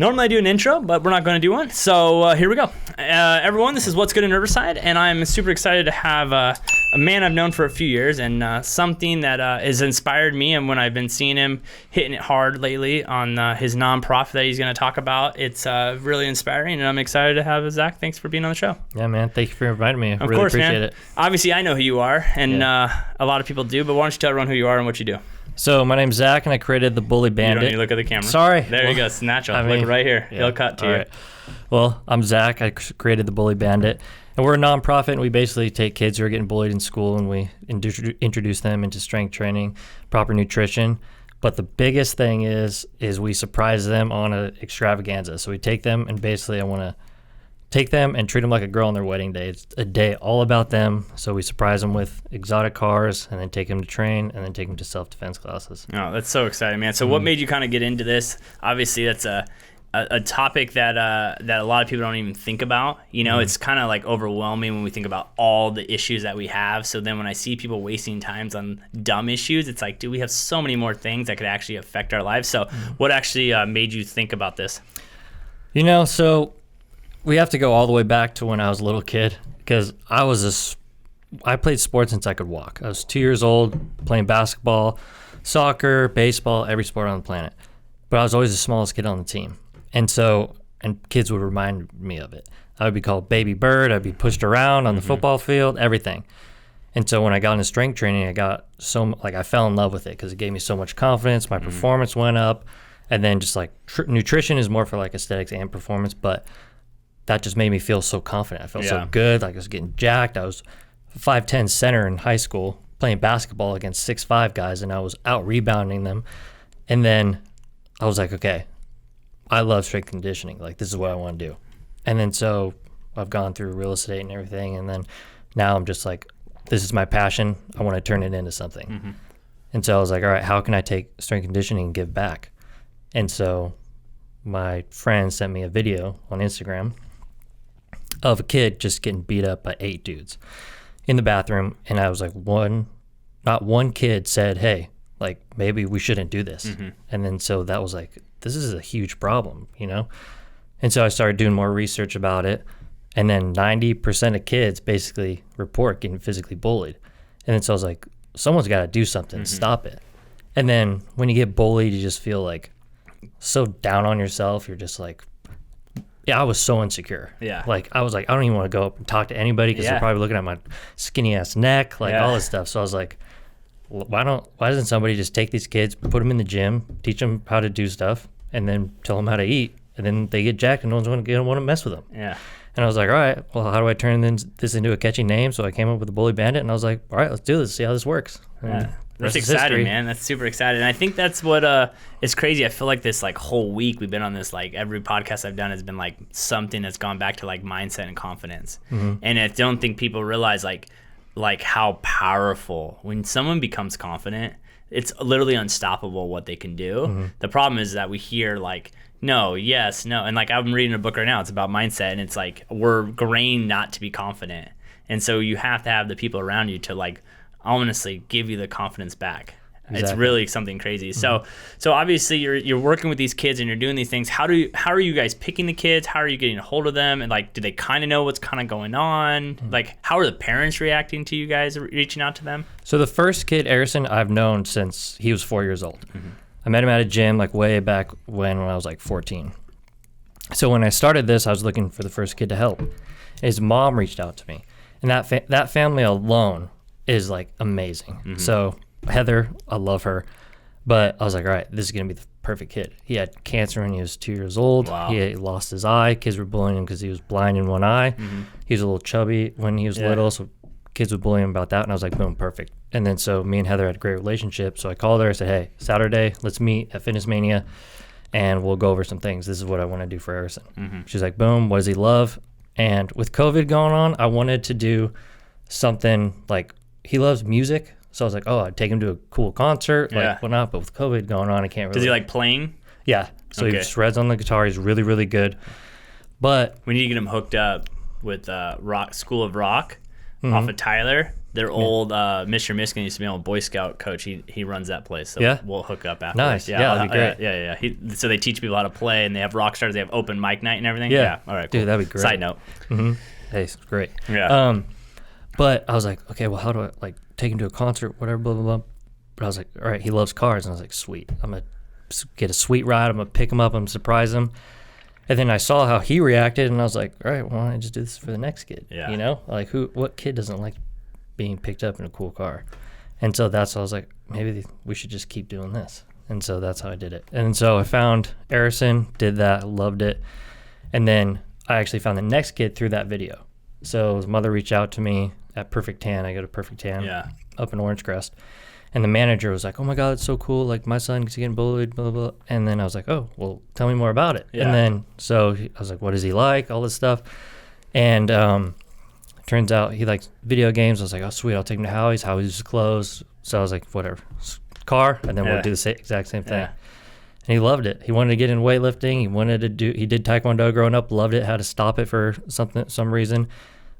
Normally I do an intro, but we're not going to do one. So here we go. Everyone, this is What's Good in Riverside, and I'm super excited to have a man I've known for a few years, and something that has inspired me. And when I've been seeing him hitting it hard lately on his nonprofit that he's going to talk about, it's really inspiring, and I'm excited to have Zach. Thanks for being on the show. Yeah, man. Thank you for inviting me. Of really course, appreciate man. it. Obviously, I know who you are, and a lot of people do, but why don't you tell everyone who you are and what you do? So my name's Zach, and I created the Bully Bandit. You don't need to look at the camera. Sorry. There you go. It's natural. Look right here. Yeah. He'll cut to you. Right. Well, I'm Zach. I created the Bully Bandit, and we're a nonprofit, and we basically take kids who are getting bullied in school, and we introduce them into strength training, proper nutrition. But the biggest thing is we surprise them on an extravaganza. So we take them, and basically I want to take them and treat them like a girl on their wedding day. It's a day all about them. So we surprise them with exotic cars, and then take them to train, and then take them to self-defense classes. Oh, that's so exciting, man. So what made you kind of get into this? Obviously, that's a topic that a lot of people don't even think about. You know, it's kind of like overwhelming when we think about all the issues that we have. So then when I see people wasting times on dumb issues, it's like, dude, we have so many more things that could actually affect our lives. So what actually made you think about this? You know, so we have to go all the way back to when I was a little kid, because I played sports since I could walk. I was 2 years old, playing basketball, soccer, baseball, every sport on the planet. But I was always the smallest kid on the team. And kids would remind me of it. I would be called Baby Bird. I'd be pushed around on the football field, everything. And so when I got into strength training, I fell in love with it because it gave me so much confidence. My performance went up. And then just like nutrition is more for like aesthetics and performance, but that just made me feel so confident. I felt so good. Like I was getting jacked. I was 5'10" center in high school playing basketball against 6'5" guys, and I was out rebounding them. And then I was like, okay, I love strength conditioning. Like, this is what I want to do. And then so I've gone through real estate and everything, and then now I'm just like, this is my passion. I want to turn it into something. And so I was like, all right, how can I take strength conditioning and give back? And so my friend sent me a video on Instagram of a kid just getting beat up by 8 dudes in the bathroom. And I was like, not one kid said, hey, like, maybe we shouldn't do this. And then so that was like, this is a huge problem, you know? And so I started doing more research about it. And then 90% of kids basically report getting physically bullied. And then so I was like, someone's got to do something, stop it. And then when you get bullied, you just feel like so down on yourself. You're just like, I was so insecure. Yeah. Like, I was like, I don't even want to go up and talk to anybody because they're probably looking at my skinny ass neck, like all this stuff. So I was like, why doesn't somebody just take these kids, put them in the gym, teach them how to do stuff, and then tell them how to eat, and then they get jacked and no one's going to want to mess with them. Yeah. And I was like, all right, well, how do I turn this into a catchy name? So I came up with the Bully Bandit, and I was like, all right, let's do this, see how this works. Yeah. That's exciting, man. That's super exciting. And I think that's what it's crazy. I feel like this like whole week we've been on this, like every podcast I've done has been like something that's gone back to like mindset and confidence. And I don't think people realize like how powerful when someone becomes confident, it's literally unstoppable what they can do. The problem is that we hear like no, yes, no. And like I'm reading a book right now, it's about mindset, and it's like we're trained not to be confident. And so you have to have the people around you to like honestly give you the confidence back. Exactly. It's really something crazy. So obviously you're working with these kids and you're doing these things. How are you guys picking the kids? How are you getting a hold of them? And like, do they kind of know what's kind of going on? Like, how are the parents reacting to you guys reaching out to them? So the first kid, Harrison, I've known since he was 4 years old. I met him at a gym like way back when I was like 14. So when I started this, I was looking for the first kid to help. His mom reached out to me, and that family alone is like amazing. So Heather, I love her, but I was like, all right, this is gonna be the perfect kid. He had cancer when he was 2 years old. Wow. He lost his eye. Kids were bullying him because he was blind in one eye. He was a little chubby when he was little, so kids would bully him about that. And I was like, boom, perfect. And then so me and Heather had a great relationship. So I called her. I said, hey, Saturday, let's meet at Fitness Mania, and we'll go over some things. This is what I want to do for Harrison. She's like, boom, what does he love? And with COVID going on, I wanted to do something like, he loves music. So I was like, oh, I'd take him to a cool concert, like whatnot. But with COVID going on, I can't really. Does he like playing? Yeah. So he shreds on the guitar. He's really, really good. But we need to get him hooked up with School of Rock off of Tyler. Their old Mr. Miskin used to be an old Boy Scout coach. He runs that place. So Yeah? we'll hook up after. Nice. Yeah, that'd be great. Yeah. So they teach people how to play, and they have rock stars. They have open mic night and everything. Yeah. All right, cool. Dude, that'd be great. Side note. Mm-hmm. Hey, it's great. Yeah. But I was like, okay, well, how do I like take him to a concert, whatever, blah, blah, blah. But I was like, all right, he loves cars. And I was like, sweet. I'm going to get a sweet ride. I'm going to pick him up. I'm going to surprise him. And then I saw how he reacted, and I was like, all right, why don't I just do this for the next kid? Yeah. You know? Like, what kid doesn't like being picked up in a cool car? And so that's why I was like, maybe we should just keep doing this. And so that's how I did it. And so I found Harrison, did that, loved it. And then I actually found the next kid through that video. So his mother reached out to me at Perfect Tan. I go to Perfect Tan up in Orange Crest. And the manager was like, oh, my God, it's so cool. Like, my son is getting bullied, blah, blah, blah. And then I was like, oh, well, tell me more about it. Yeah. And then so I was like, what is he like, all this stuff. And turns out he likes video games. I was like, oh, sweet, I'll take him to Howie's. Howie's is closed. So I was like, whatever, car, and then we'll do the exact same thing. Yeah. And he loved it. He wanted to get in weightlifting. He did Taekwondo growing up, loved it, had to stop it for some reason.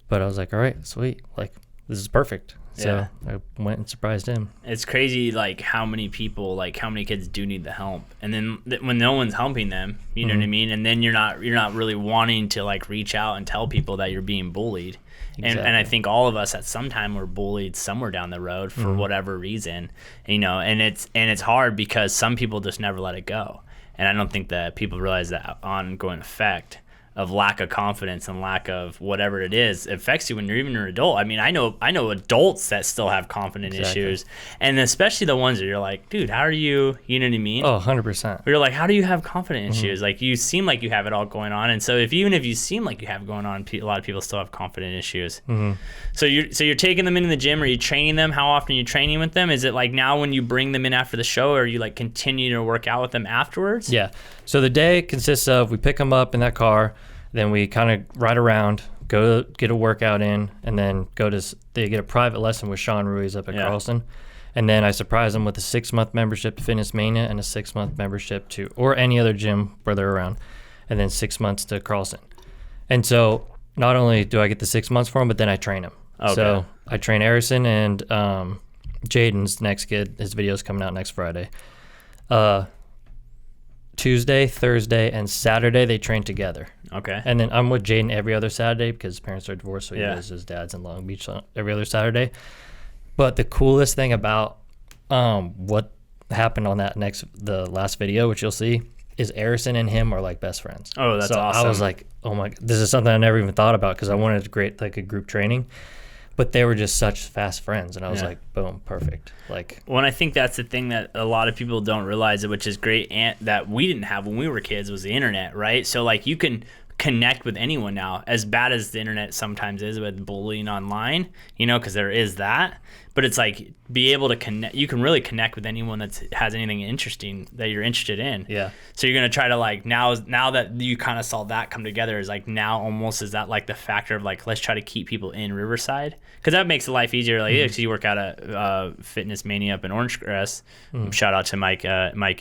But I was like, all right, sweet. Like, this is perfect. So I went and surprised him. It's crazy, like, how many kids do need the help. And then when no one's helping them, you know what I mean? And then you're not really wanting to, like, reach out and tell people that you're being bullied. Exactly. And I think all of us at some time were bullied somewhere down the road for whatever reason, you know, and it's hard because some people just never let it go. And I don't think that people realize that ongoing effect of lack of confidence and lack of whatever it is, it affects you when you're even an adult. I mean, I know adults that still have confidence issues, and especially the ones that you're like, dude, how are you know what I mean? Oh, 100%. You're like, how do you have confidence issues? Like, you seem like you have it all going on, and so even if you seem like you have it going on, a lot of people still have confidence issues. So you're taking them into the gym, are you training them? How often are you training with them? Is it like now when you bring them in after the show, or you like continue to work out with them afterwards? Yeah. So the day consists of, we pick them up in that car, then we kind of ride around, go get a workout in, and then they get a private lesson with Sean Ruiz up at Carlson. And then I surprise them with a 6-month membership to Fitness Mania and a 6-month membership to, or any other gym where they're around, and then 6 months to Carlson. And so not only do I get the 6 months for them, but then I train them. Okay. So I train Harrison and Jaden's next kid. His video's coming out next Friday. Tuesday, Thursday, and Saturday they train together. Okay. And then I'm with Jaden every other Saturday because his parents are divorced, so he goes to his dad's in Long Beach every other Saturday. But the coolest thing about what happened on the last video, which you'll see, is Harrison and him are like best friends. Oh, that's awesome. I was like, oh my, this is something I never even thought about because I wanted to create like a group training. But they were just such fast friends, and I was like, boom, perfect. Like, well, and I think that's the thing that a lot of people don't realize, which is great, and that we didn't have when we were kids, was the internet, right? So like, you can connect with anyone now, as bad as the internet sometimes is with bullying online, you know, because there is that. But it's like, be able to connect. You can really connect with anyone that has anything interesting that you're interested in. Yeah. So you're gonna try to like now that you kind of saw that come together, is like now almost is that like the factor of like, let's try to keep people in Riverside, because that makes the life easier. Like, you work out at Fitness Mania up in Orange Crest. Shout out to Mike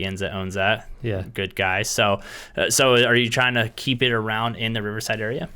Inns that owns that. Yeah. Good guy. So are you trying to keep it around in the Riverside area?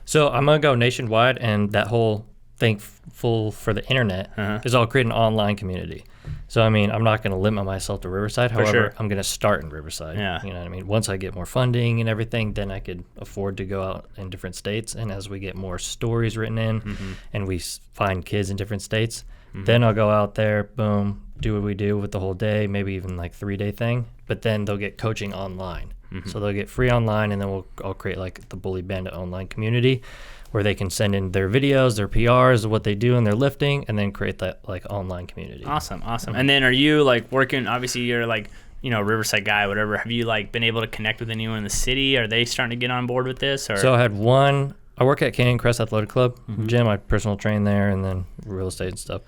So I'm gonna go nationwide, and that whole thankful for the internet is I'll create an online community. So I mean, I'm not going to limit myself to Riverside. However, I'm going to start in Riverside. Yeah. You know what I mean? Once I get more funding and everything, then I could afford to go out in different states. And as we get more stories written in and we find kids in different states, then I'll go out there, boom, do what we do with the whole day, maybe even like 3-day thing. But then they'll get coaching online. So they'll get free online, and then I'll create like the Bully Bandit online community, where they can send in their videos, their PRs, what they do in their lifting, and then create that like online community. Awesome. And then are you like working, obviously you're like, you know, Riverside guy, whatever. Have you like been able to connect with anyone in the city? Are they starting to get on board with this? Or? So I work at Canyon Crest Athletic Club gym. I personal train there, and then real estate and stuff.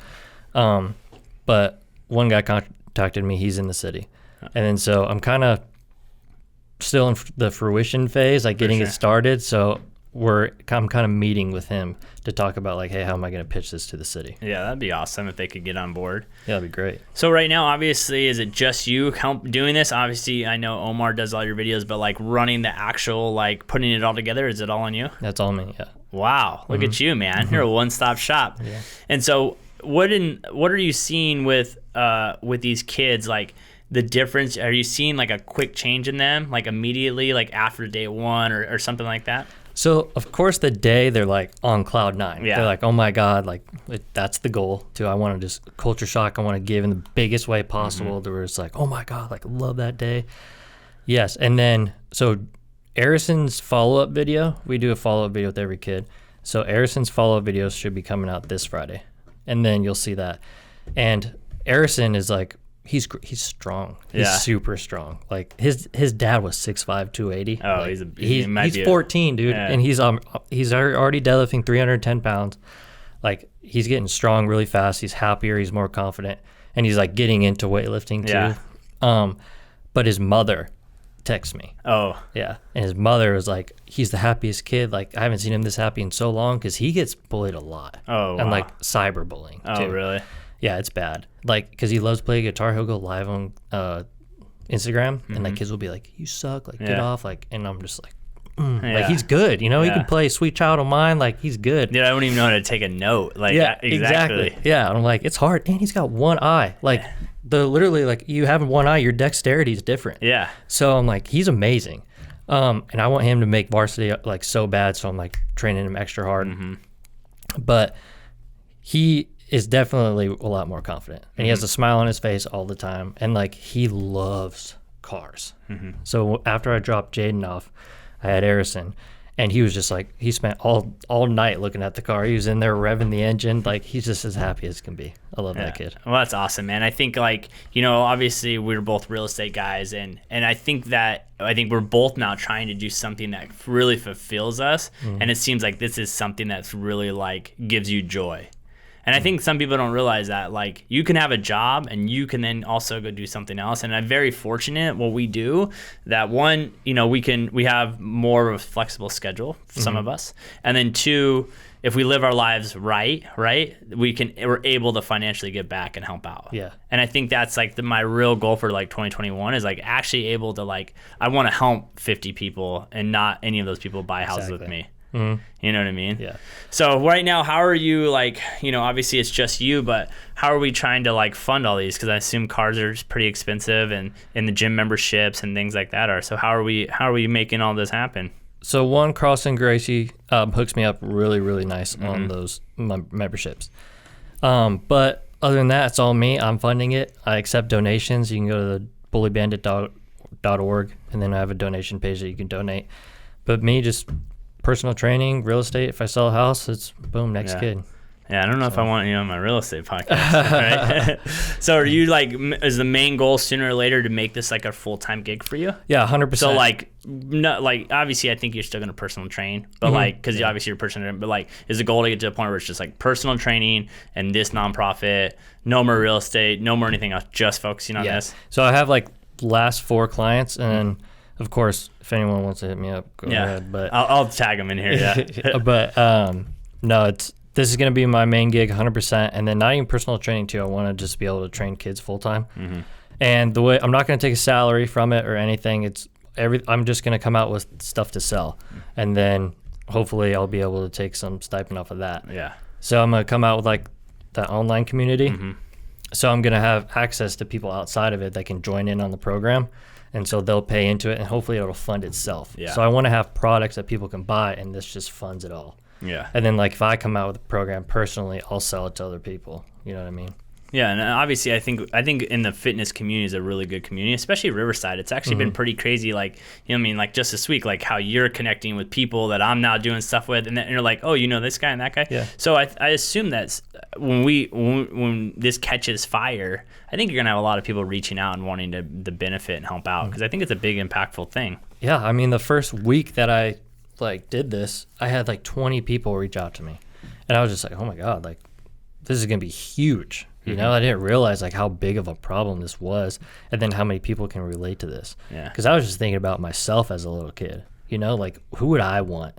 But one guy contacted me, he's in the city. And then so I'm kind of still in the fruition phase, like getting it started. So I'm kind of meeting with him to talk about like, hey, how am I going to pitch this to the city? Yeah, that'd be awesome if they could get on board. Yeah, that'd be great. So right now, obviously, is it just you doing this? Obviously, I know Omar does all your videos, but like running the actual, like putting it all together, is it all on you? That's all me, yeah. Wow, look at you, man. You're a one-stop shop. Yeah. And so what are you seeing with these kids? Like the difference, are you seeing like a quick change in them, like immediately, like after day one or something like that? So of course the day they're like on cloud nine. Yeah. They're like, oh my God, like that's the goal too. I want to just culture shock. I want to give in the biggest way possible. To where it's like, oh my God, like love that day. Yes. And then, so Arison's follow-up video, we do a follow-up video with every kid. So Arison's follow-up videos should be coming out this Friday. And then you'll see that. And Arison is like, he's strong. He's super strong. Like his dad was 6'5", 280. Oh, like, he's 14, dude. Yeah. And he's already deadlifting 310 pounds. Like he's getting strong really fast. He's happier. He's more confident. And he's like getting into weightlifting too. Yeah. But his mother texts me. Oh. Yeah. And his mother was like, he's the happiest kid. Like I haven't seen him this happy in so long because he gets bullied a lot. Oh, wow. And like cyberbullying too. Oh, really? Yeah, it's bad. Like, because he loves playing guitar, he'll go live on Instagram, and like kids will be like, "You suck!" Like, get off! Like, and I'm just like, like he's good. You know, he can play "Sweet Child of Mine." Like, he's good. Dude, I don't even know how to take a note. Like, Yeah, exactly. Yeah, I'm like, it's hard, and he's got one eye. Like, literally, like you have one eye, your dexterity is different. Yeah. So I'm like, he's amazing, and I want him to make varsity like so bad. So I'm like training him extra hard, but he is definitely a lot more confident, and he has a smile on his face all the time, and like he loves cars. So after I dropped Jaden off, I had Arison, and he was just like, he spent all night looking at the car. He was in there revving the engine. Like he's just as happy as can be. I love that kid. Well, that's awesome, man. I think like, you know, obviously we're both real estate guys, and I think we're both now trying to do something that really fulfills us, and it seems like this is something that's really like gives you joy. And I think some people don't realize that, like, you can have a job and you can then also go do something else. And I'm very fortunate what we do that, one, you know, we have more of a flexible schedule for some of us. And then two, if we live our lives right, we're able to financially give back and help out. Yeah. And I think that's like my real goal for like 2021 is like actually able to like, I want to help 50 people and not any of those people buy houses with me. You know what I mean? Yeah. So right now, how are you, like, you know, obviously it's just you, but how are we trying to like fund all these? Because I assume cars are pretty expensive, and the gym memberships and things like that are. So how are we making all this happen? So one, Carlson Gracie hooks me up really, really nice on those memberships. But other than that, it's all me. I'm funding it. I accept donations. You can go to the bullybandit.org, and then I have a donation page that you can donate. But me, just personal training, real estate. If I sell a house, it's boom, next kid. Yeah, I don't know if I want you on my real estate podcast. Right? So are you like, is the main goal sooner or later to make this like a full-time gig for you? Yeah, 100%. So like, not like, obviously I think you're still going to personal train, but like, because obviously you're personal, but like, is the goal to get to a point where it's just like personal training and this nonprofit, no more real estate, no more anything else, just focusing on this? So I have like last 4 clients, and of course, if anyone wants to hit me up, go ahead. But I'll tag them in here. Yeah. But no, this is going to be my main gig 100%. And then not even personal training too. I want to just be able to train kids full time. And the way, I'm not going to take a salary from it or anything. I'm just going to come out with stuff to sell. And then hopefully I'll be able to take some stipend off of that. Yeah. So I'm going to come out with like the online community. So I'm going to have access to people outside of it that can join in on the program. And so they'll pay into it, and hopefully it'll fund itself. Yeah. So I want to have products that people can buy, and this just funds it all. Yeah. And then like if I come out with a program personally, I'll sell it to other people. You know what I mean? Yeah, and obviously I think in the fitness community is a really good community, especially Riverside. It's actually been pretty crazy, like, you know what I mean, like just this week, like how you're connecting with people that I'm now doing stuff with, and then you're like, oh, you know this guy and that guy. Yeah. So I assume that when this catches fire, I think you're gonna have a lot of people reaching out and wanting to benefit and help out, because I think it's a big impactful thing. Yeah, I mean the first week that I like did this, I had like 20 people reach out to me, and I was just like, oh my god, like this is gonna be huge. You know, I didn't realize like how big of a problem this was, and then how many people can relate to this. Yeah. Because I was just thinking about myself as a little kid. You know, like who would I want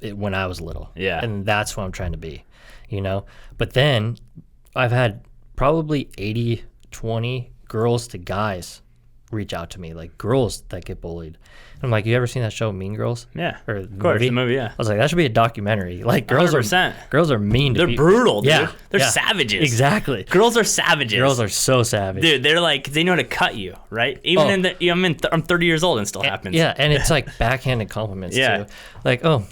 when I was little? Yeah. And that's what I'm trying to be. You know, but then I've had probably 80-20 girls to guys reach out to me, like girls that get bullied. I'm like, you ever seen that show Mean Girls? Yeah, or of course, the movie. Yeah, I was like, that should be a documentary. Like girls 100%. Girls are mean. They're brutal. Dude. Yeah, they're savages. Exactly. Girls are savages. Girls are so savage. Dude, they're like, they know how to cut you, right? Even I'm 30 years old and still happens. Yeah, and it's like backhanded compliments too. Like, oh,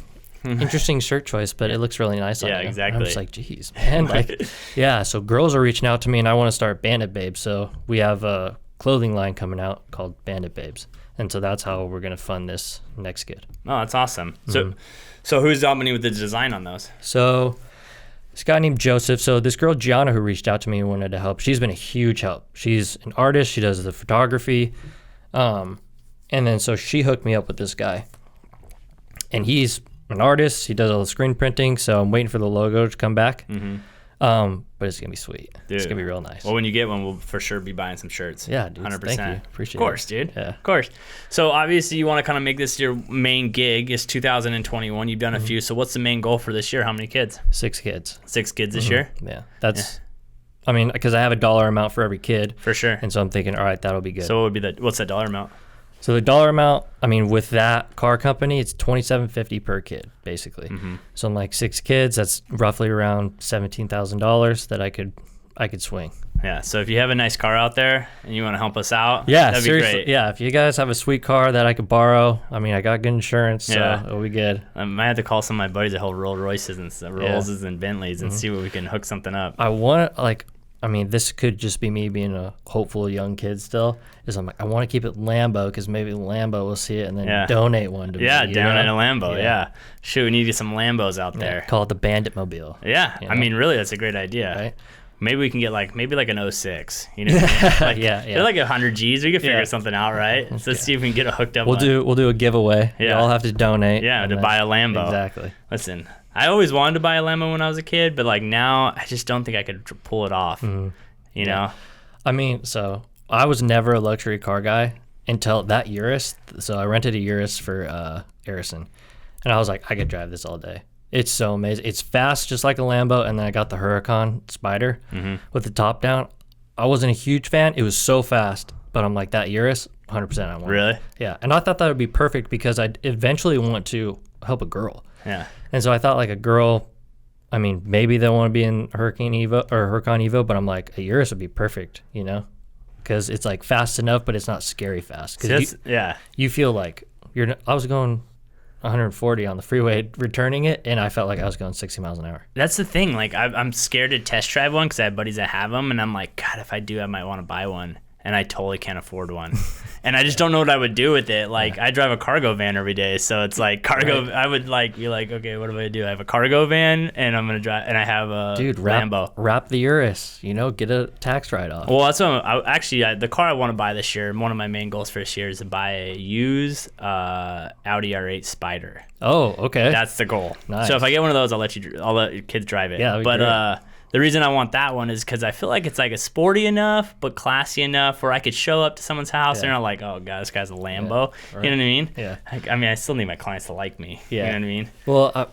interesting shirt choice, but it looks really nice on you. Yeah, exactly. And I'm just like, geez, man. Like, yeah, so girls are reaching out to me, and I want to start Bandit Babes. So we have a clothing line coming out called Bandit Babes. And so that's how we're going to fund this next kid. Oh, that's awesome. So who's helping you with the design on those? So this guy named Joseph. So this girl, Gianna, who reached out to me and wanted to help, she's been a huge help. She's an artist. She does the photography. And then so she hooked me up with this guy. And he's an artist. He does all the screen printing. So I'm waiting for the logo to come back. But it's going to be sweet. Dude. It's going to be real nice. Well, when you get one, we'll for sure be buying some shirts. Yeah, dude. 100%. Thank you. Appreciate it. Of course, dude. Yeah. Of course. So obviously you want to kind of make this your main gig. It's 2021. You've done a few. So what's the main goal for this year? How many kids? 6 kids. 6 kids this year? Yeah. That's, I mean, because I have a dollar amount for every kid. For sure. And so I'm thinking, all right, that'll be good. So what would be what's that dollar amount? So the dollar amount, I mean, with that car company, it's $27.50 per kid, basically. So I'm like 6 kids, that's roughly around $17,000 that I could swing. Yeah. So if you have a nice car out there and you want to help us out, that'd seriously, be great. Yeah. If you guys have a sweet car that I could borrow, I mean, I got good insurance, so it'll be good. I might have to call some of my buddies that hold Rolls Royces and Bentleys and see what we can hook something up. I want I mean, this could just be me being a hopeful young kid still. I'm like, I want to keep it Lambo because maybe Lambo will see it and then donate one to me. Yeah, donate a Lambo. Yeah. Shoot, we need some Lambos out there. Call it the Bandit Mobile. Yeah. I mean, really, that's a great idea. Right? Maybe we can get like an 06. You know what I mean? Like, they're like 100 G's. We can figure something out, right? Let's see if we can get it hooked up. We'll do a giveaway. Yeah. You all have to donate. Yeah, to buy a Lambo. Exactly. Listen, I always wanted to buy a Lambo when I was a kid, but like now I just don't think I could pull it off. You know? I mean, so I was never a luxury car guy until that Urus. So I rented a Urus for Harrison. And I was like, I could drive this all day. It's so amazing. It's fast, just like a Lambo. And then I got the Huracan Spider with the top down. I wasn't a huge fan. It was so fast. But I'm like, that Urus, 100% I want. Really? Yeah. And I thought that would be perfect because I eventually want to help a girl. Yeah. And so I thought like a girl, I mean, maybe they want to be in Huracan Evo, but I'm like, a Urus would be perfect, you know? Because it's like fast enough, but it's not scary fast. Because you feel like I was going 140 on the freeway returning it, and I felt like I was going 60 miles an hour. That's the thing. Like, I'm scared to test drive one because I have buddies that have them, and I'm like, God, if I do, I might want to buy one. And I totally can't afford one. And I just don't know what I would do with it. Like, I drive a cargo van every day, so it's like cargo. Right. I would like be like, okay, what do I do? I have a cargo van, and I'm gonna drive, and I have a Lambo. Wrap the Urus, you know, get a tax write-off. Well, that's what the car I want to buy this year. One of my main goals for this year is to buy a used Audi R8 Spider. Oh, okay. That's the goal. Nice. So if I get one of those, I'll let kids drive it. Yeah, but great. The reason I want that one is because I feel like it's like a sporty enough, but classy enough where I could show up to someone's house and they're not like, oh, God, this guy's a Lambo. Yeah, right. You know what I mean? Yeah. I mean, I still need my clients to like me. Yeah. You know what I mean? Well,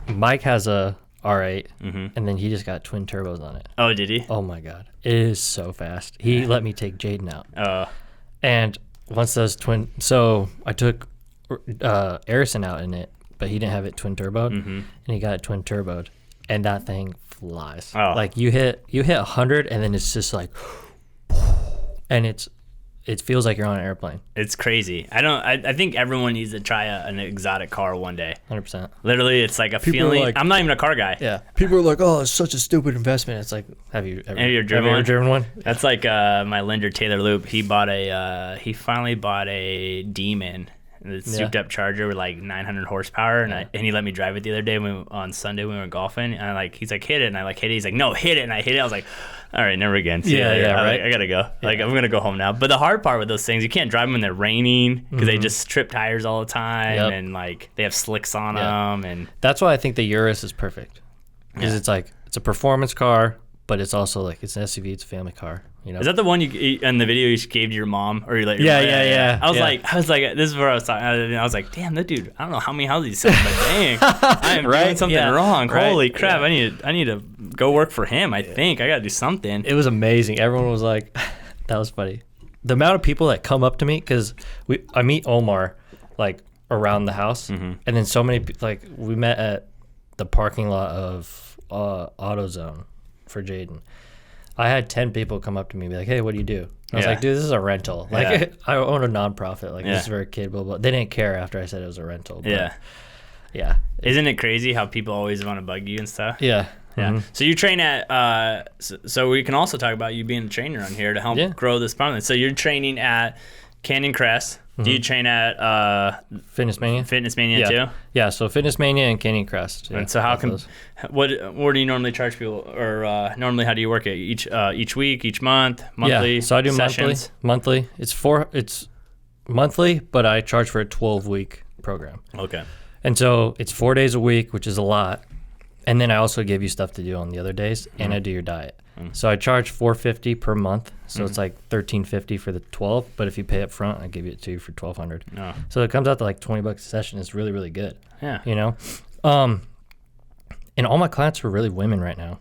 Mike has a R8, and then he just got twin turbos on it. Oh, did he? Oh, my God. It is so fast. He let me take Jaden out. And once those so I took Harrison out in it, but he didn't have it twin turboed, and he got it twin turboed. And that thing flies. Oh. Like you hit 100, and then it's just like, and it feels like you're on an airplane. It's crazy. I think everyone needs to try an exotic car one day. 100%. Literally, it's like a feeling. Like, I'm not even a car guy. Yeah. People are like, oh, it's such a stupid investment. It's like, have you ever driven one? That's like my lender Taylor Loop. He finally bought a Demon. The souped up Charger with like 900 horsepower, and he let me drive it the other day on Sunday when we were golfing. And he's like, hit it, and I hit it. He's like, no, hit it, and I hit it. I was like, all right, never again. Right. I gotta go. Like, I'm gonna go home now. But the hard part with those things, you can't drive them when they're raining because they just trip tires all the time, and like they have slicks on them. And that's why I think the Urus is perfect because it's like it's a performance car, but it's also like it's an SUV, it's a family car. You know? Is that the one you in the video you gave to your mom, or you let your mom? I was like, this is where I was talking. I was like, damn, that dude. I don't know how many houses he's selling, but dang, I am doing something wrong. Right? Holy crap! Yeah. I need to go work for him. I think I got to do something. It was amazing. Everyone was like, that was funny. the amount of people that come up to me, because I meet Omar like around the house, and then so many like we met at the parking lot of AutoZone for Jaden. I had 10 people come up to me and be like, "Hey, what do you do?" I was like, "Dude, this is a rental. Like, I own a nonprofit. Like, this is for a kid." Blah blah. They didn't care after I said it was a rental. But yeah. Isn't it crazy how people always want to bug you and stuff? Yeah. Yeah. So you train at, so we can also talk about you being a trainer on here to help grow this problem. So you're training at Canyon Crest. Do you train at Fitness Mania? Fitness Mania too? Yeah, so Fitness Mania and Canyon Crest. And so what do you normally charge people, or normally how do you work it? Each week, each month, monthly? Yeah, so I do sessions? monthly. It's monthly, but I charge for a 12-week program. Okay. And so it's 4 days a week, which is a lot. And then I also give you stuff to do on the other days, and I do your diet. So I charge $450 per month, so it's like $1,350 for the 12. But if you pay up front, I give it to you for $1,200. Oh. So it comes out to like $20 a session. It's really, really good. Yeah. You know, and all my clients are really women right now.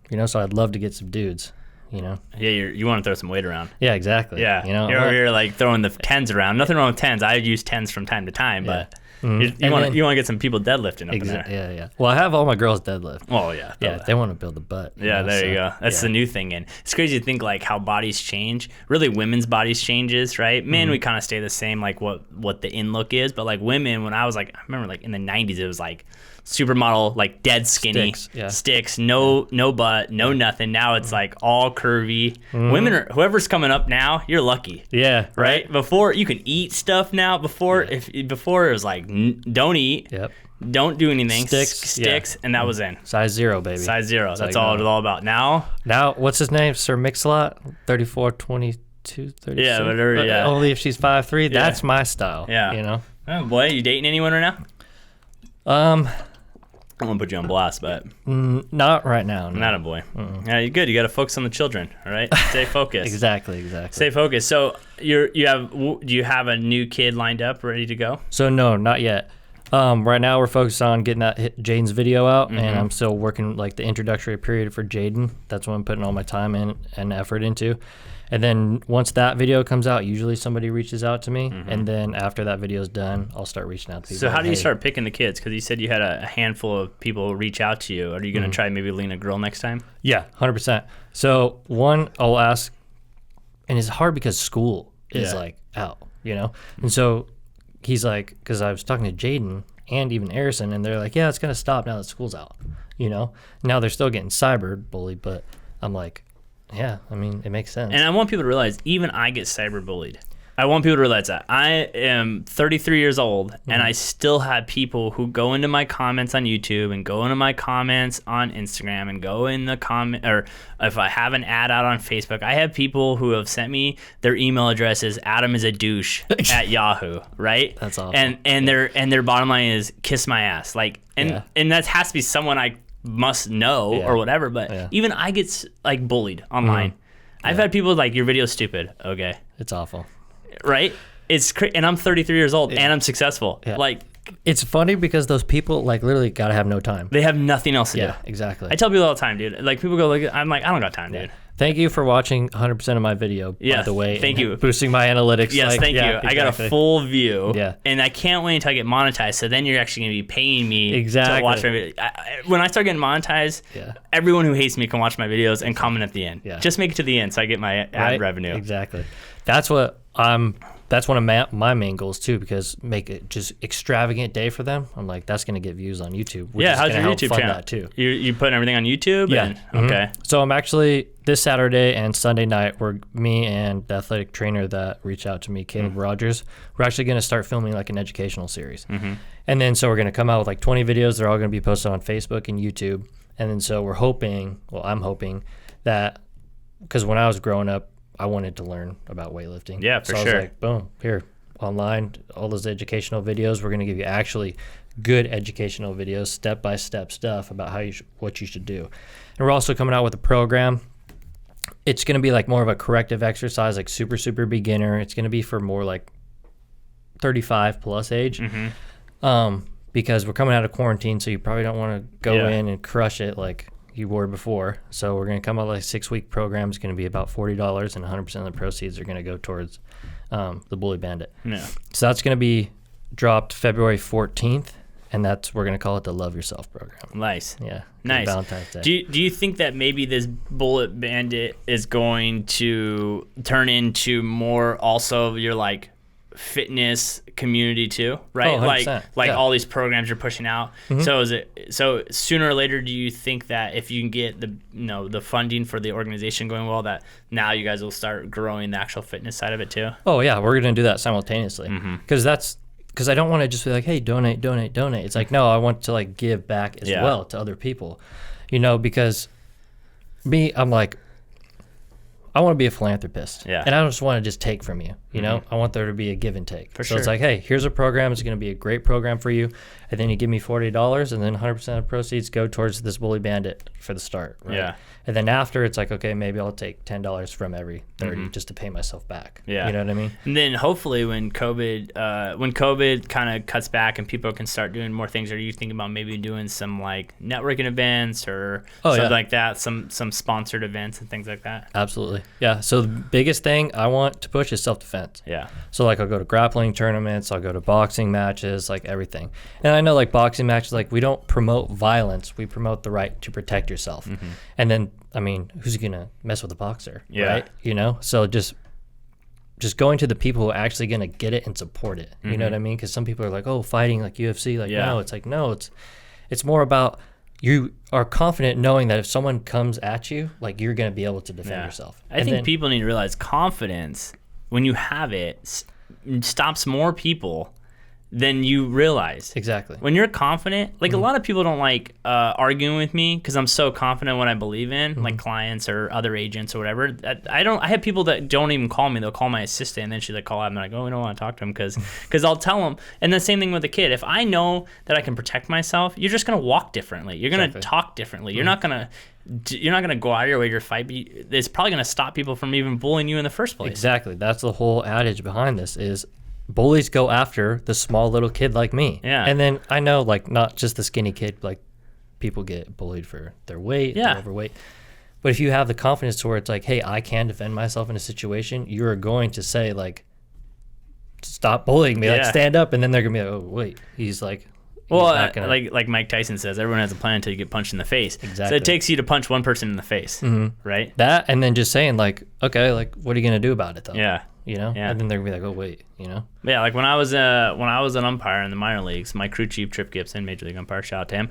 You know, so I'd love to get some dudes. You know. Yeah, you want to throw some weight around. Yeah, exactly. Yeah. You know, you're over here like throwing the tens around. Nothing wrong with tens. I use tens from time to time, but. You want to get some people deadlifting up in there. Yeah. Well, I have all my girls deadlift. Oh yeah. Yeah, they want to build a butt. Yeah, there you go. That's the new thing, and it's crazy to think like how bodies change. Really, women's bodies changes, right? Men, we kind of stay the same, like what the in look is, but like women, when I was like, I remember like in the '90s, it was like supermodel, like dead skinny, sticks, no butt, no nothing. Now it's like all curvy. Women are, whoever's coming up now, you're lucky. Yeah, right. Before you can eat stuff now. Before it was like don't eat. Yep. Don't do anything. Sticks, and that was in. Size 0, baby. Size 0. That's all it's all about. Now, what's his name? Sir Mix-a-Lot, 34, 22, 36. Yeah, whatever. Yeah. Only if she's 5'3". That's my style. Yeah. You know. Oh boy, you dating anyone right now? I don't want to put you on blast, but not right now. No. Not a boy. Yeah, you're good. You got to focus on the children. All right, stay focused. Exactly. Stay focused. So do you have a new kid lined up, ready to go? So no, not yet. Right now we're focused on getting Jaden's video out, and I'm still working like the introductory period for Jaden. That's what I'm putting all my time in and effort into. And then once that video comes out, usually somebody reaches out to me, and then after that video is done, I'll start reaching out to people. So how do you start picking the kids? Because you said you had a handful of people reach out to you. Are you going to try maybe lean a girl next time? Yeah, 100%. So one, I'll ask, and it's hard because school is like out, you know? And so he's like, because I was talking to Jaden and even Harrison, and they're like, yeah, it's going to stop now that school's out, you know? Now they're still getting cyber bullied, but I'm like, yeah, I mean, it makes sense. And I want people to realize, even I get cyberbullied. I want people to realize that. I am 33 years old, and I still have people who go into my comments on YouTube and go into my comments on Instagram and go in the comment, or if I have an ad out on Facebook, I have people who have sent me their email addresses. Adam is a douche at Yahoo, right? That's awesome. And their bottom line is kiss my ass. Like, and that has to be someone I must know or whatever, but even I get like bullied online. I've had people like, your video's stupid. Okay. It's awful. Right? It's and I'm 33 years old and I'm successful. Like, it's funny because those people like literally gotta have no time. They have nothing else to do. Exactly. I tell people all the time, dude. Like, people go like, I'm like, I don't got time, dude. Thank you for watching 100% of my video, by the way. Thank you. Boosting my analytics. Yes, thank you. Exactly. I got a full view. Yeah. And I can't wait until I get monetized. So then you're actually going to be paying me to watch my video. When I start getting monetized, everyone who hates me can watch my videos and comment at the end. Just make it to the end so I get my ad revenue. Exactly. That's one of my main goals too, because make it just extravagant day for them. I'm like, that's going to get views on YouTube. How's your YouTube channel? That too. You putting everything on YouTube? Yeah. Okay. So I'm actually, this Saturday and Sunday night, me and the athletic trainer that reached out to me, Caleb Rogers, we're actually going to start filming like an educational series. And then so we're going to come out with like 20 videos. They're all going to be posted on Facebook and YouTube. And then so I'm hoping that, because when I was growing up, I wanted to learn about weightlifting. Yeah, for sure. So I was like, boom, here, online, all those educational videos. We're going to give you actually good educational videos, step-by-step stuff about what you should do. And we're also coming out with a program. It's going to be like more of a corrective exercise, like super, super beginner. It's going to be for more like 35 plus age. Because we're coming out of quarantine, so you probably don't want to go in and crush it like, you were before. So we're going to come out like a 6-week program. It's going to be about $40, and 100% of the proceeds are going to go towards the Bully Bandit. Yeah. So that's going to be dropped February 14th, and we're going to call it the Love Yourself program. Nice. Yeah. Nice. Valentine's Day. Do you think that maybe this Bully Bandit is going to turn into more also your like fitness community too, right? Oh, 100%. Like all these programs you're pushing out. So sooner or later, do you think that if you can get the funding for the organization going well, that now you guys will start growing the actual fitness side of it too? Oh yeah, we're going to do that simultaneously, because I don't want to just be like, hey, donate. It's like, no, I want to like give back as well to other people, because I'm like, I want to be a philanthropist, and I don't just want to just take from you, know. I want there to be a give and take. For so sure. It's like, hey, here's a program. It's going to be a great program for you, and then you give me $40, and then 100% of proceeds go towards this Bully Bandit for the start, right? Yeah. And then after, it's like, okay, maybe I'll take $10 from every 30 just to pay myself back. Yeah. You know what I mean? And then hopefully when COVID kind of cuts back and people can start doing more things, are you thinking about maybe doing some like networking events or something like that, some sponsored events and things like that? Absolutely. Yeah. So the biggest thing I want to push is self-defense. Yeah. So like I'll go to grappling tournaments, I'll go to boxing matches, like everything. And I know like boxing matches, like we don't promote violence, we promote the right to protect yourself. And then, I mean, who's going to mess with a boxer, right? So just going to the people who are actually going to get it and support it. You know what I mean? Because some people are like, oh, fighting like UFC, like no, it's like, no, it's more about you are confident knowing that if someone comes at you, like you're going to be able to defend yourself. I think people need to realize confidence, when you have it, stops more people than you realize. Exactly. When you're confident, like a lot of people don't like arguing with me because I'm so confident in what I believe in, like clients or other agents or whatever. I have people that don't even call me. They'll call my assistant, and then she's like, call out. I'm like, oh, I don't want to talk to him because I'll tell them. And the same thing with a kid. If I know that I can protect myself, you're just gonna walk differently. You're gonna talk differently. You're not gonna go out of your way to fight. It's probably gonna stop people from even bullying you in the first place. Exactly. That's the whole adage behind this is bullies go after the small little kid like me. Yeah. And then I know like not just the skinny kid, like people get bullied for their weight, their overweight. But if you have the confidence to where it's like, hey, I can defend myself in a situation, you're going to say like, stop bullying me, like stand up, and then they're gonna be like, oh wait, he's like, well, like Mike Tyson says, everyone has a plan until you get punched in the face. Exactly. So it takes you to punch one person in the face, right? That, and then just saying like, okay, like what are you gonna do about it though? Yeah. And then they're gonna be like, oh wait, Yeah, like when I was an umpire in the minor leagues, my crew chief Trip Gibson, Major League umpire, shout out to him.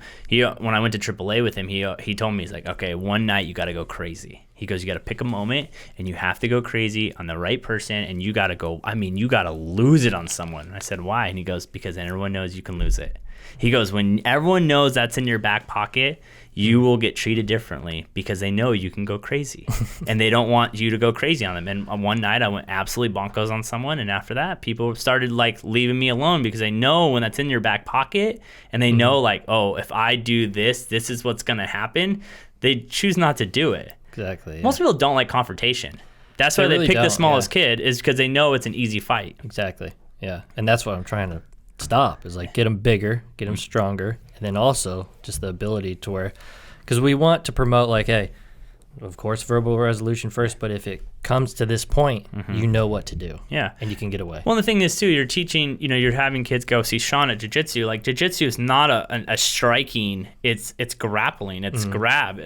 When I went to AAA with him, he told me, he's like, okay, one night you got to go crazy. He goes, you got to pick a moment and you have to go crazy on the right person, and you got to go. I mean, you got to lose it on someone. And I said, why? And he goes, because then everyone knows you can lose it. He goes, when everyone knows that's in your back pocket, you will get treated differently because they know you can go crazy and they don't want you to go crazy on them. And one night I went absolutely bonkers on someone, and after that people started like leaving me alone because they know when that's in your back pocket, and they know like, oh, if I do this is what's going to happen. They choose not to do it. Exactly. Most people don't like confrontation. That's why they really pick the don't, smallest kid, is because they know it's an easy fight. Exactly. Yeah. And that's what I'm trying to stop, is like get them bigger, get them stronger, and then also just the ability to where, because we want to promote like, hey, of course verbal resolution first, but if it comes to this point, you know what to do. Yeah. And you can get away. Well, the thing is too, you're teaching, you're having kids go see Sean at jiu-jitsu. Like jiu-jitsu is not a striking, it's grappling, it's grab.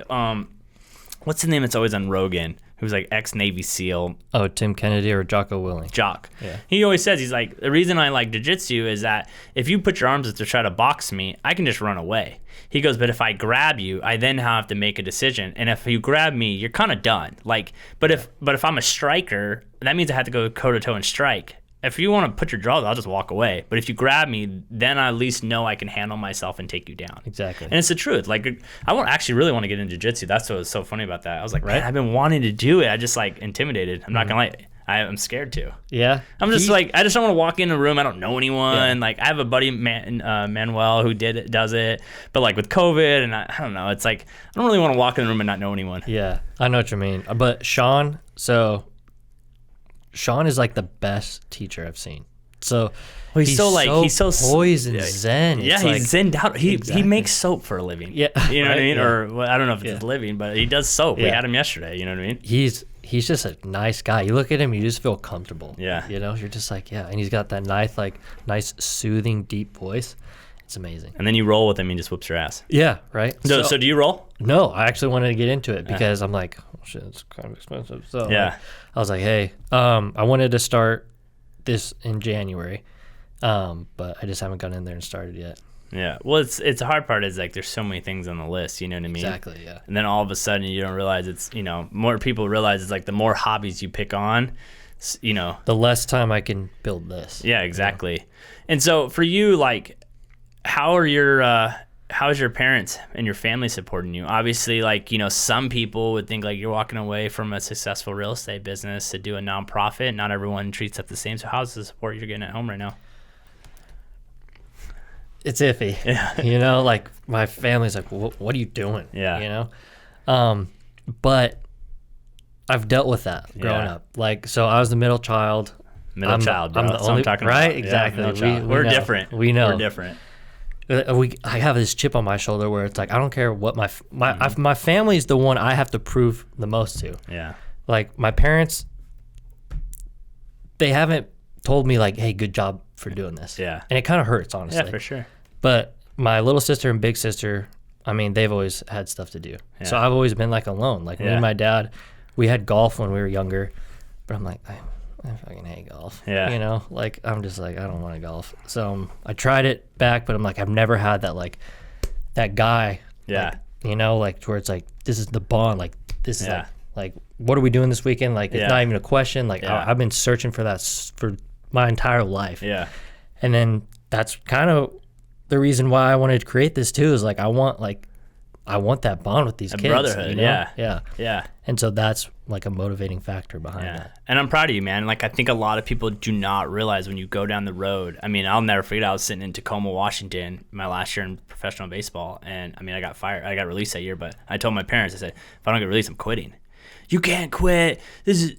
What's the name that's always on Rogan, who's like ex-Navy SEAL? Oh, Tim Kennedy or Jocko Willing? Jock. Yeah. He always says, he's like, the reason I like jiu-jitsu is that if you put your arms up to try to box me, I can just run away. He goes, but if I grab you, I then have to make a decision. And if you grab me, you're kind of done. Like, but if I'm a striker, that means I have to go toe-to-toe and strike. If you want to put your jaws, I'll just walk away. But if you grab me, then I at least know I can handle myself and take you down. Exactly. And it's the truth. Like, I actually really want to get into jiu-jitsu. That's what was so funny about that. I was like, man, I've been wanting to do it. I just like intimidated. I'm not gonna lie. I'm scared to. Yeah. I'm just like, I just don't want to walk in a room. I don't know anyone. Yeah. Like, I have a buddy, Manuel, who does it. But like with COVID, and I don't know. It's like, I don't really want to walk in the room and not know anyone. Yeah, I know what you mean. But Sean is like the best teacher I've seen. So well, he's so poised and zen. Yeah, he's zen out. He makes soap for a living. Yeah, you know what I mean? Yeah. Or well, I don't know if it's a living, but he does soap. Yeah. We had him yesterday. You know what I mean? He's just a nice guy. You look at him, you just feel comfortable. Yeah, you know, you're just like, yeah, and he's got that nice, soothing, deep voice. It's amazing. And then you roll with him, he just whoops your ass. Yeah, right. So do you roll? No, I actually wanted to get into it because I'm like, oh shit, it's kind of expensive. So yeah, I was like, hey, I wanted to start this in January, but I just haven't gone in there and started yet. Yeah, well, it's the hard part is like there's so many things on the list, you know what I mean? Exactly, yeah. And then all of a sudden you don't realize it's, you know, more people realize it's like the more hobbies you pick on, you know, the less time I can build this. Yeah, exactly. Yeah. And so for you, like, how's your parents and your family supporting you? Obviously, like, you know, some people would think like you're walking away from a successful real estate business to do a nonprofit. Not everyone treats it the same. So how's the support you're getting at home right now? It's iffy. Yeah. You know, like my family's like, what are you doing? Yeah. You know? But I've dealt with that growing up. Like, so I was the middle child. I'm the only, I'm talking right? About. Exactly. Yeah, we're different. We know. We're different. I have this chip on my shoulder where it's like, I don't care what my family's the one I have to prove the most to. Yeah. Like my parents, they haven't told me like, hey, good job for doing this. Yeah. And it kind of hurts, honestly. Yeah, for sure. But my little sister and big sister, I mean, they've always had stuff to do. Yeah. So I've always been like alone. Like me and my dad, we had golf when we were younger, but I'm like, I fucking hate golf. Yeah. You know, like I'm just like, I don't want to golf. So I tried it back, but I'm like, I've never had that, like that guy. Yeah. Like, you know, like where it's like, this is the bond. Like this is like, what are we doing this weekend? Like, it's not even a question. Like I've been searching for that for my entire life. Yeah. And then that's kind of the reason why I wanted to create this too, is like, I want that bond with these kids. Brotherhood. You know? Yeah. Yeah. And so that's like a motivating factor behind that. And I'm proud of you, man. Like, I think a lot of people do not realize when you go down the road. I mean, I'll never forget, I was sitting in Tacoma, Washington, my last year in professional baseball. And I mean, I got released that year, but I told my parents, I said, if I don't get released, I'm quitting. You can't quit.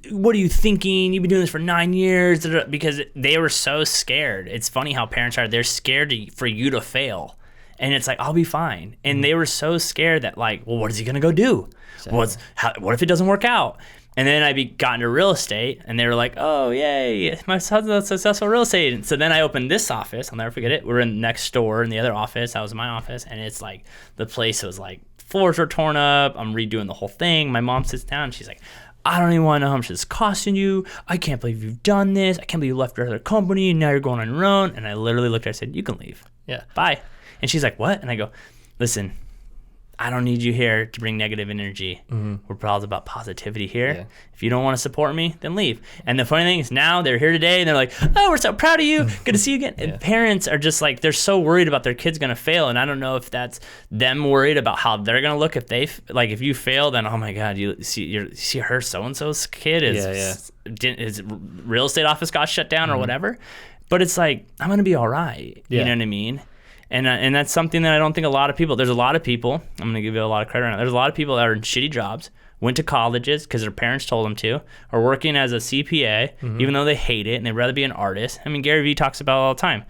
What are you thinking? You've been doing this for 9 years. Because they were so scared. It's funny how parents are. They're scared for you to fail. And it's like, I'll be fine. And they were so scared that like, well, what is he going to go do? What if it doesn't work out? And then I got into real estate, and they were like, oh, yay, my son's a successful real estate. And so then I opened this office. I'll never forget it. We're in next door in the other office. That was my office. And it's like, the place was like, floors were torn up. I'm redoing the whole thing. My mom sits down, and she's like, I don't even want to know how much it's costing you. I can't believe you've done this. I can't believe you left your other company, and now you're going on your own. And I literally looked at her and said, you can leave. Yeah. Bye. And she's like, what? And I go, listen, I don't need you here to bring negative energy. Mm-hmm. We're all about positivity here. Yeah. If you don't want to support me, then leave. And the funny thing is now they're here today and they're like, oh, we're so proud of you. Good to see you again. Yeah. And parents are just like, they're so worried about their kids going to fail. And I don't know if that's them worried about how they're going to look if if you fail, then, oh my God, you see her so-and-so's kid his real estate office got shut down or whatever. But it's like, I'm going to be all right. Yeah. You know what I mean? And that's something that I don't think there's a lot of people, I'm going to give you a lot of credit right now. There's a lot of people that are in shitty jobs, went to colleges because their parents told them to, are working as a CPA, even though they hate it and they'd rather be an artist. I mean, Gary Vee talks about it all the time.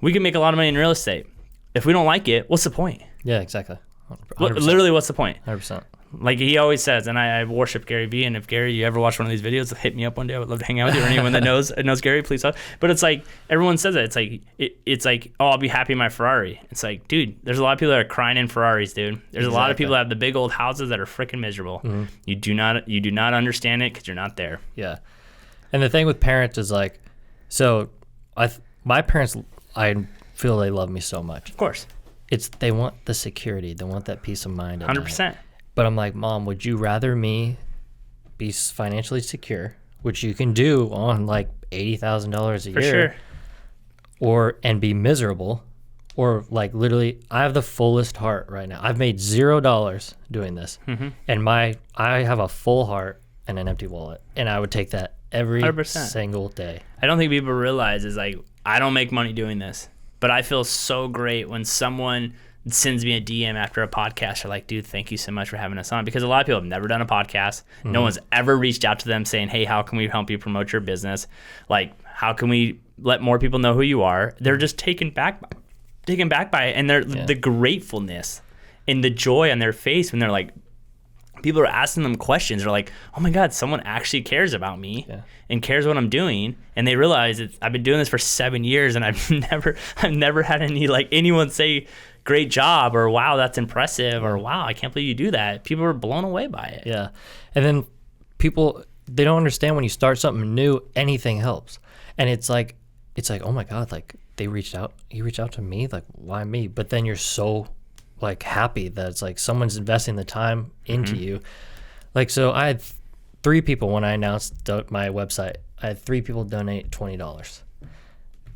We can make a lot of money in real estate. If we don't like it, what's the point? Yeah, exactly. 100%. Literally, what's the point? 100%. Like he always says, and I worship Gary Vee, and if Gary, you ever watch one of these videos, hit me up one day. I would love to hang out with you, or anyone that knows Gary, please. But it's like, everyone says it. It's like, oh, I'll be happy in my Ferrari. It's like, dude, there's a lot of people that are crying in Ferraris, dude. There's a lot of people that have the big old houses that are freaking miserable. Mm-hmm. You do not understand it because you're not there. Yeah. And the thing with parents is like, so my parents, I feel they love me so much. Of course. They want the security. They want that peace of mind. 100%. But I'm like, Mom, would you rather me be financially secure, which you can do on like $80,000 a year, and be miserable, or like literally, I have the fullest heart right now. I've made $0 doing this, and I have a full heart and an empty wallet, and I would take that every 100%. Single day. I don't think people realize is like, I don't make money doing this, but I feel so great when someone sends me a DM after a podcast. They're like, dude, thank you so much for having us on. Because a lot of people have never done a podcast. No one's ever reached out to them saying, hey, how can we help you promote your business? Like, How can we let more people know who you are? They're just taken back by it, and the gratefulness and the joy on their face when they're like, people are asking them questions. They're like, oh my God, someone actually cares about me and cares what I'm doing. And they realize that I've been doing this for 7 years, and I've never had anyone say great job, or wow, that's impressive, or wow, I can't believe you do that. People are blown away by it. Yeah. And then people, they don't understand when you start something new, anything helps. And it's like, oh my God, like he reached out to me, like why me? But then you're so like happy that it's like someone's investing the time into you. Like, so I had 3 people when I announced my website. I had 3 people donate $20.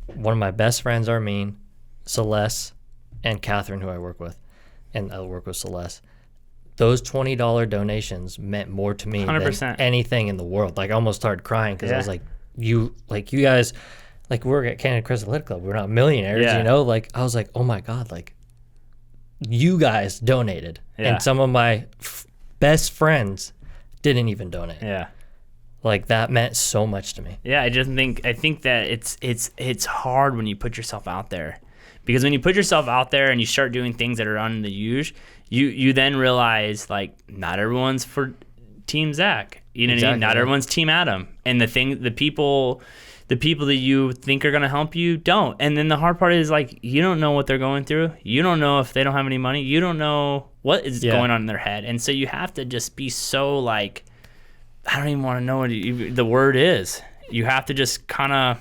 One of my best friends, Armin, Celeste, and Catherine, who I work with, and I work with Celeste. Those $20 donations meant more to me 100%. Than anything in the world. Like, I almost started crying because I was like, you guys, like, we're at Canada Crest Athletic Club. We're not millionaires, you know? Like, I was like, oh my God, like, you guys donated, and some of my best friends didn't even donate. Yeah, like that meant so much to me. Yeah, I think that it's hard when you put yourself out there, because when you put yourself out there and you start doing things that are on the usual, you then realize like not everyone's for Team Zach. You know what I mean? Not everyone's Team Adam, and the people that you think are going to help you don't. And then the hard part is like, you don't know what they're going through. You don't know if they don't have any money. You don't know what is going on in their head. And so you have to just be so like, I don't even want to know what the word is. You have to just kind of.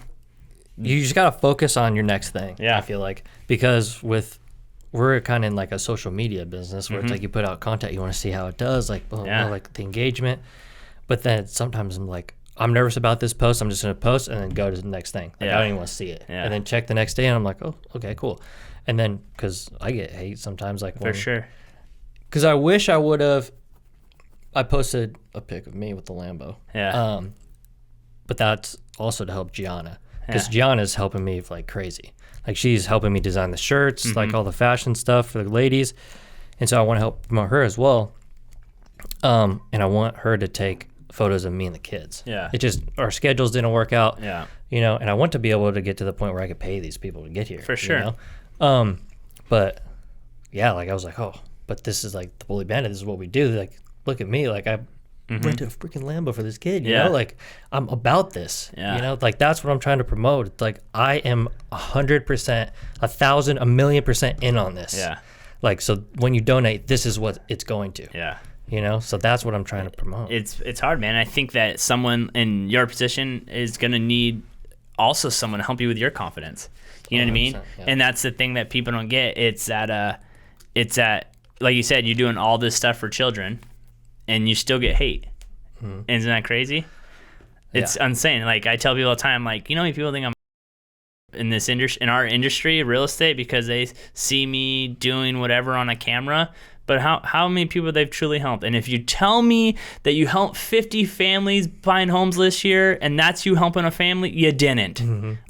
You just got to focus on your next thing. Yeah. I feel like, because we're kind of in like a social media business where it's like you put out content, you want to see how it does, like, like the engagement. But then sometimes I'm like, I'm nervous about this post. I'm just going to post and then go to the next thing. Like, I don't even want to see it. Yeah. And then check the next day and I'm like, oh, okay, cool. And then, because I get hate sometimes. Like, for sure. Because I wish I would have, I posted a pic of me with the Lambo. Yeah. But that's also to help Gianna. Because Gianna's helping me like crazy. Like, she's helping me design the shirts, like all the fashion stuff for the ladies. And so I want to help promote her as well. And I want her to take photos of me and the kids. Yeah. It just, our schedules didn't work out. Yeah. You know, and I want to be able to get to the point where I could pay these people to get here. For sure. You know? But yeah, like I was like, oh, but this is like the Bully Bandit. This is what we do. Like, look at me. Like, I rented a freaking Lambo for this kid. You know, like I'm about this. Yeah. You know, like that's what I'm trying to promote. It's like I am 100%, 1,000%, 1,000,000% in on this. Yeah. Like, so when you donate, this is what it's going to. Yeah. You know, so that's what I'm trying to promote. It's hard, man. I think that someone in your position is going to need also someone to help you with your confidence. You know what I mean? Yeah. And that's the thing that people don't get. It's that like you said, you're doing all this stuff for children, and you still get hate. Isn't that crazy? It's insane. Like, I tell people all the time, like, you know, how many people think I'm in this in our industry, real estate, because they see me doing whatever on a camera. But how many people they've truly helped? And if you tell me that you helped 50 families buying homes this year, and that's you helping a family, you didn't.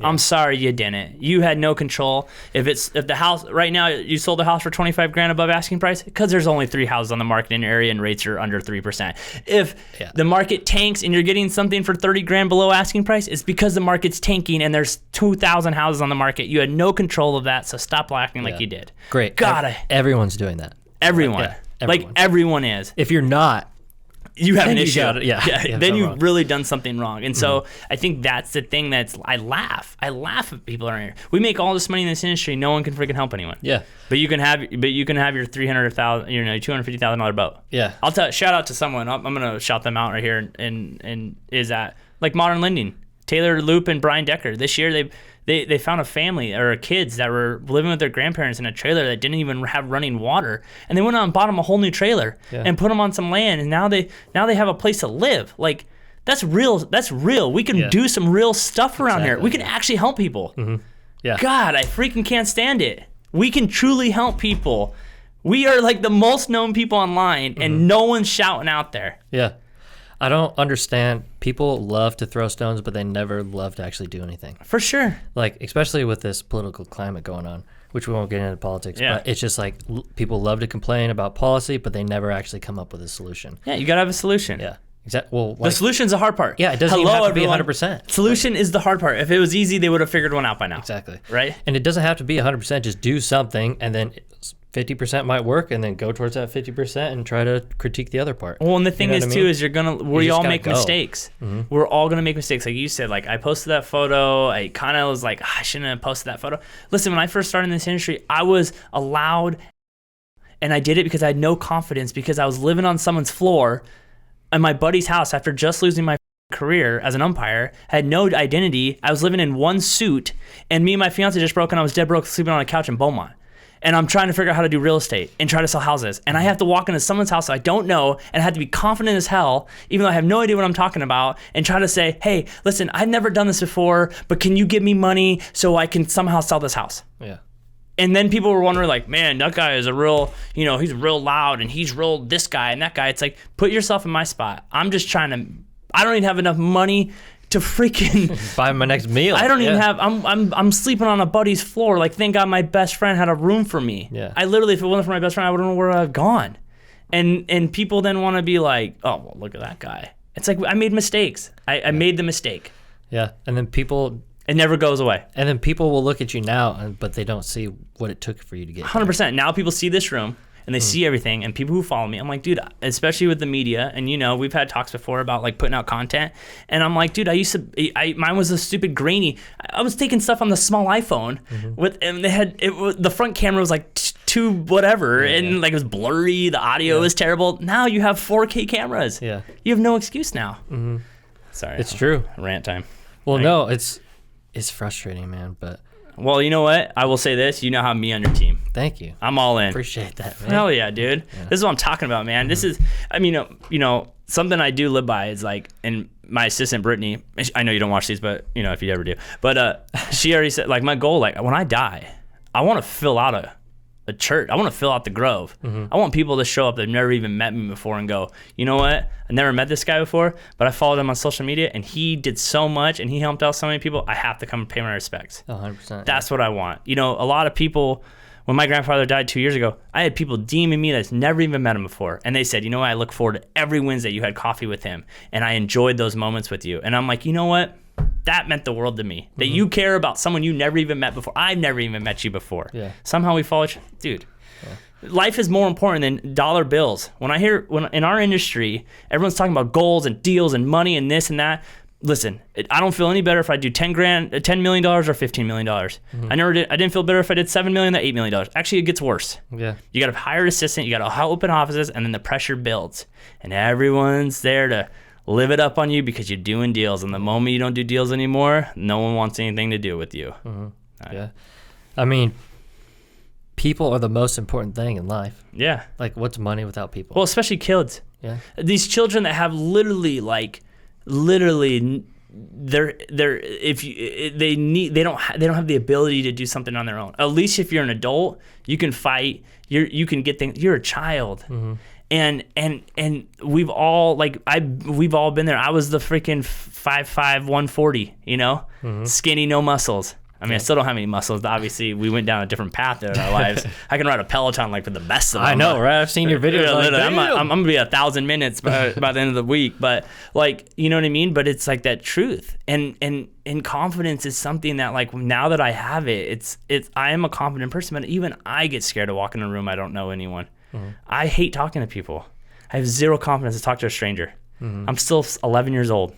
I'm sorry, you didn't. You had no control. If the house right now, you sold the house for $25,000 above asking price, because there's only 3 houses on the market in your area and rates are under 3%. If the market tanks and you're getting something for $30,000 below asking price, it's because the market's tanking and there's 2,000 houses on the market. You had no control of that, so stop acting like you did. Great. God, everyone's doing that. Everyone. Like, everyone is. If you're not, you have an issue. Then you've really done something wrong. And so I think that's the thing I laugh at people around here. We make all this money in this industry. No one can freaking help anyone. Yeah. But you can have your $300,000, $250,000 boat. Yeah. Shout out to someone. I'm gonna shout them out right here. And is that like Modern Lending? Taylor Loop and Brian Decker. This year they found a family or kids that were living with their grandparents in a trailer that didn't even have running water, and they went out and bought them a whole new trailer and put them on some land, and now they have a place to live. Like, that's real. We can do some real stuff around here. We can actually help people. Yeah. God, I freaking can't stand it. We can truly help people. We are like the most known people online, and no one's shouting out there. Yeah. I don't understand. People love to throw stones, but they never love to actually do anything. For sure. Like, especially with this political climate going on, which we won't get into politics, but it's just like people love to complain about policy, but they never actually come up with a solution. Yeah, you got to have a solution. Yeah. Exactly. Well, the solution's the hard part. Yeah, it doesn't even have to be 100%. Solution is the hard part. If it was easy, they would have figured one out by now. Exactly. Right? And it doesn't have to be 100%. Just do something, and then 50% might work, and then go towards that 50% and try to critique the other part. Well, and the thing is, too, is we all make mistakes. Mm-hmm. We're all going to make mistakes. Like you said, like I posted that photo. I kind of was like, I shouldn't have posted that photo. Listen, when I first started in this industry, I was allowed, and I did it because I had no confidence, because I was living on someone's floor in my buddy's house after just losing my career as an umpire. I had no identity. I was living in one suit, and me and my fiance just broke, and I was dead broke, sleeping on a couch in Beaumont. And I'm trying to figure out how to do real estate and try to sell houses. And I have to walk into someone's house I don't know, and I have to be confident as hell, even though I have no idea what I'm talking about, and try to say, hey, listen, I've never done this before, but can you give me money so I can somehow sell this house? Yeah. And then people were wondering, like, man, that guy is a real, he's real loud, and he's real this guy and that guy. It's like, put yourself in my spot. I'm just trying to, I don't even have enough money to freaking buy my next meal. I don't even have, I'm sleeping on a buddy's floor. Like, thank God my best friend had a room for me. Yeah. I literally, if it wasn't for my best friend, I wouldn't know where I've gone. And people then want to be like, oh, well, look at that guy. It's like, I made mistakes. I made the mistake. Yeah. And then it never goes away. And then people will look at you now, but they don't see what it took for you to get 100%. there. Now people see this room, and they see everything, and people who follow me, I'm like, dude, especially with the media, and we've had talks before about like putting out content, and I'm like, dude, mine was a stupid grainy. I was taking stuff on the small iPhone and they had the front camera was like two whatever, and like it was blurry, the audio was terrible. Now you have 4K cameras. Yeah, you have no excuse now. Sorry, it's true. Rant time. Well, no, it's frustrating, man, but. Well, you know what? I will say this. You know how me on your team. Thank you. I'm all in. Appreciate that, man. Hell yeah, dude. Yeah. This is what I'm talking about, man. This is, I mean, something I do live by is like, and my assistant, Brittany, I know you don't watch these, but, if you ever do. But she already said, like, my goal, like, when I die, I want to fill out a church. I want to fill out the Grove. I want people to show up that have never even met me before and go, you know what? I never met this guy before, but I followed him on social media, and he did so much, and he helped out so many people. I have to come and pay my respects. 100%. That's what I want. A lot of people, when my grandfather died 2 years ago, I had people DMing me that's never even met him before, and they said, you know what? I look forward to every Wednesday you had coffee with him, and I enjoyed those moments with you. And I'm like, you know what? That meant the world to me. That you care about someone you never even met before. I've never even met you before. Yeah. Somehow we follow each other. Dude. Yeah. Life is more important than dollar bills. When in our industry, everyone's talking about goals and deals and money and this and that. Listen, I don't feel any better if I do $10 million or $15 million. I didn't feel better if I did $7 million or $8 million. Actually, it gets worse. Yeah. You got to hire an assistant, you got to open offices, and then the pressure builds. And everyone's there to live it up on you because you're doing deals. And the moment you don't do deals anymore, no one wants anything to do with you. Yeah. I mean, people are the most important thing in life. Yeah. Like, what's money without people? Well, especially kids. Yeah. These children that have literally they don't have the ability to do something on their own. At least if you're an adult, you can fight. You can get things. You're a child. And we've all we've all been there. I was the freaking 5'5", 140, skinny, no muscles. I mean, I still don't have any muscles. Obviously, we went down a different path in our lives. I can ride a Peloton for the best of them. I know, right? I've seen your videos. I'm gonna be 1,000 minutes by the end of the week. But you know what I mean? But it's like that truth, and confidence is something that now that I have it, I am a confident person. But even I get scared to walk in a room I don't know anyone. I hate talking to people. I have zero confidence to talk to a stranger. I'm still 11 years old.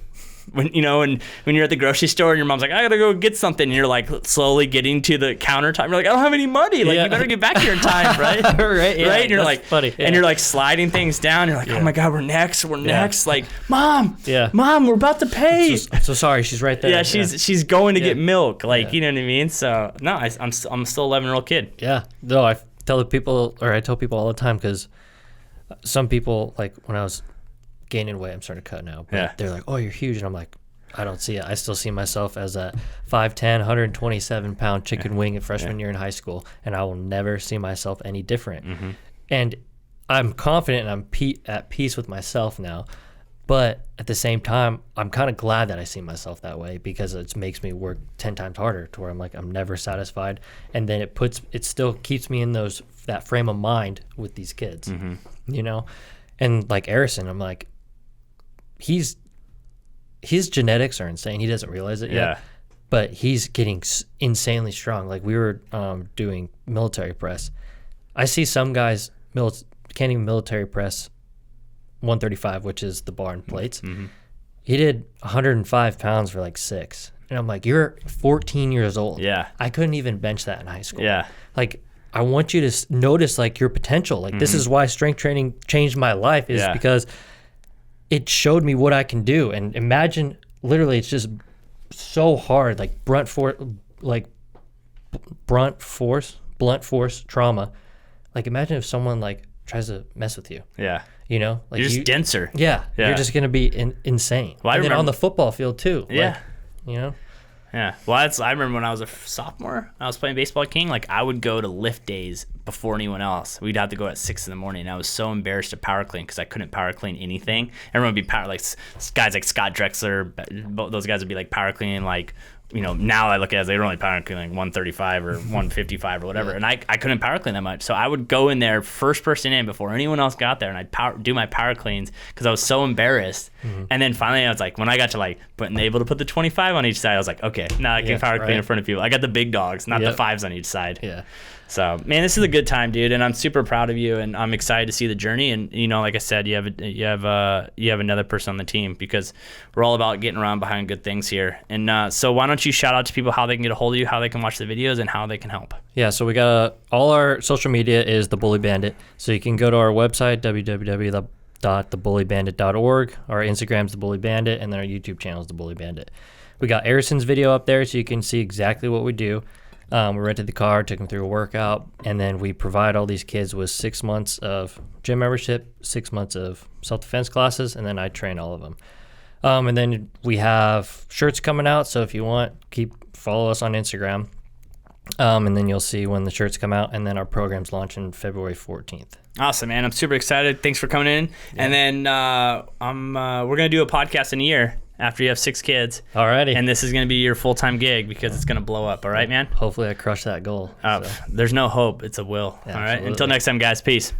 When you're at the grocery store and your mom's like, I gotta go get something, and you're like slowly getting to the countertop. You're like, I don't have any money. You better get back here in time, right? Right. Yeah, right. And you're like, funny. Yeah. And you're like sliding things down. You're like, oh my God, we're next. Like, Mom, yeah, Mom, we're about to pay. I'm so sorry. She's right there. Yeah, she's going to get milk. You know what I mean? So no, I'm still an 11-year-old kid. Yeah. No, I tell people all the time, because some people, when I was gaining weight, I'm starting to cut now, but they're like, oh, you're huge, and I'm like, I don't see it. I still see myself as a 5'10", 127-pound chicken wing at freshman year in high school, and I will never see myself any different. And I'm confident and I'm at peace with myself now, but at the same time, I'm kind of glad that I see myself that way, because it makes me work 10 times harder, to where I'm like, I'm never satisfied, and then it still keeps me in that frame of mind with these kids, And like Harrison, I'm like, his genetics are insane. He doesn't realize it yet. But he's getting insanely strong. Like, we were doing military press. I see some guys can't even military press 135, which is the bar and plates. Mm-hmm. He did 105 pounds for like 6. And I'm like, you're 14 years old. Yeah. I couldn't even bench that in high school. Yeah. Like, I want you to notice like your potential. Like, this is why strength training changed my life, is because it showed me what I can do. And imagine, literally, it's just so hard, like blunt force trauma. Like, imagine if someone like tries to mess with you. Yeah. You know, like, you're just denser. Yeah. You're just gonna be insane. Well, and then on the football field too. Yeah. Like, you know. Yeah. Well, I remember when I was a sophomore, I was playing baseball at King. Like, I would go to lift days before anyone else. We'd have to go at 6 a.m. And I was so embarrassed to power clean because I couldn't power clean anything. Everyone would be guys like Scott Drexler. Those guys would be like power cleaning, like, you know, now I look at it as they were only power cleaning 135 or 155 or whatever. And I couldn't power clean that much. So I would go in there first person in before anyone else got there, and I'd do my power cleans because I was so embarrassed. And then finally I was like, when I got to like being able to put the 25 on each side, I was like, okay, now I can power clean in front of people. I got the big dogs, not the 5s on each side. Yeah. So, man, this is a good time, dude, and I'm super proud of you, and I'm excited to see the journey. And, you know, like I said, you have another person on the team, because we're all about getting around behind good things here. And so why don't you shout out to people how they can get a hold of you, how they can watch the videos, and how they can help? Yeah, so we got all our social media is the Bully Bandit. So you can go to our website, www.thebullybandit.org. Our Instagram's the Bully Bandit, and then our YouTube channel is the Bully Bandit. We got Arison's video up there, so you can see exactly what we do. We rented the car, took them through a workout, and then we provide all these kids with 6 months of gym membership, 6 months of self-defense classes, and then I train all of them. And then we have shirts coming out, so if you want, follow us on Instagram, and then you'll see when the shirts come out, and then our program's launching February 14th. Awesome, man. I'm super excited. Thanks for coming in. Yeah. And then we're going to do a podcast in a year after you have 6 kids. Alrighty. And this is going to be your full-time gig because it's going to blow up. All right, man? Hopefully I crush that goal. There's no hope. It's a will. Yeah, all right? Absolutely. Until next time, guys. Peace.